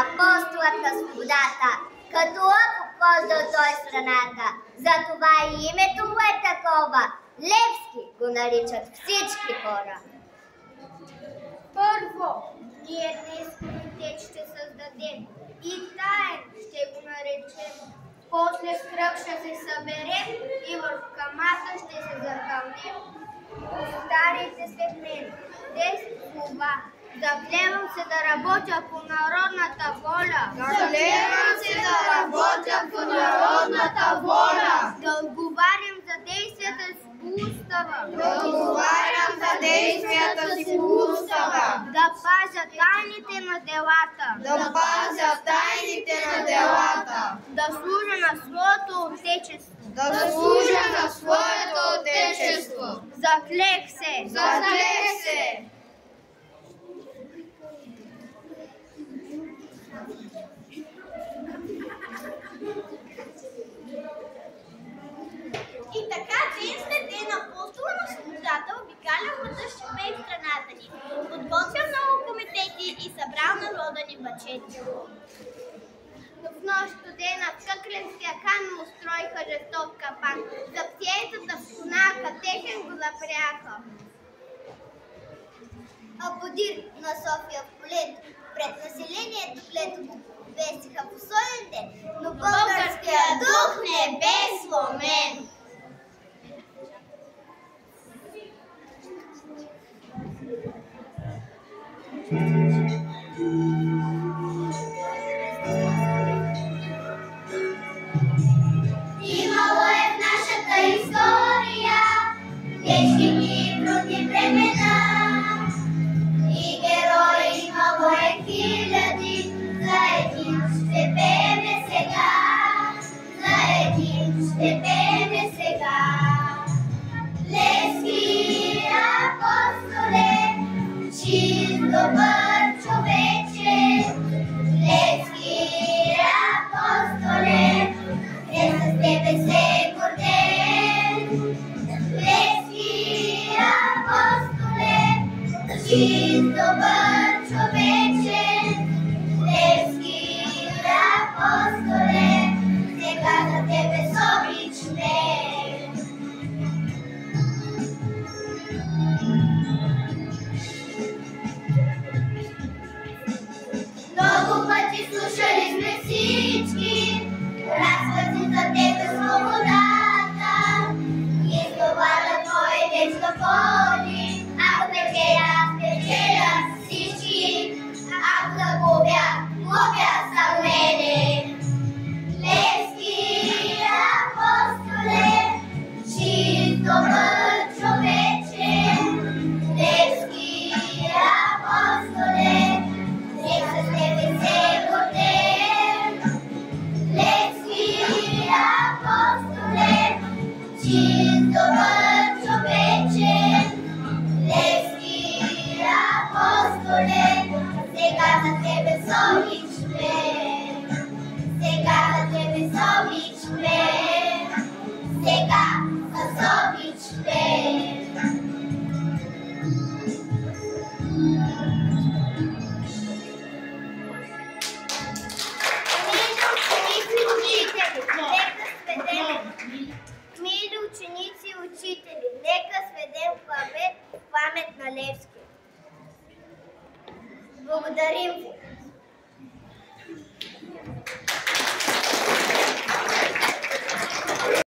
апостолът на свободата, като лъв обхождал той страната. Затова и името му е такова. Левски го наричат всички хора. Първо, ние днес комитет ще създадем и таен ще го наречем. После с кръг ще се съберем и върху камата ще се закълнем. Повтаряйте след мен 10 слова. Заклевам се да работя по народната воля. Заклевам се да работя по народната воля. Да отговарям за действията си по устава. Да отговарям за действията си по устава. Да пазя тайните на делата. Да пазя тайните на делата. Да служа на своето отечество. Да служа на своето отечество. Заклех се. Заклех се. И така ден след ден апостола на свободата обикаля града с в страната ни. Подготвя много комитети и събрал народа ни мъчети. Но в нощ студена в Къкленския хан му устроиха жесток капан. За птиецата в конака техен го запряха. А подир на София в полето, пред населението гледото весиха в особен ден, но българския дух не бе сломен. Имало е в нашата история тежки и трудни времена. И герои имало е хиляди, за един ще пееме сега. За един ще пееме сега. Левски апостоле, чист добър човече. Левски апостоле, ние с тебе се гордеем. Левски апостоле, чист добър човече. Левски апостоле, сега за тебе с обич пеем. Много пъти слушали сме всички разкази за тебе свободата. Изговаря твой реч да води, ако печеля, печеля всички, ако загубя, губя за мене. Левски апостоле, чист добър човече. Левски апостоле, нека с тебе се гордеем. Левски апостоле, чист добър човече. Левски апостоле, сега за тебе с обич пеем. Сега за тебе с обич пеем. Сега с обич пеем. Мили ученици и учители, нека сведем памет на Левски. Благодарим ви.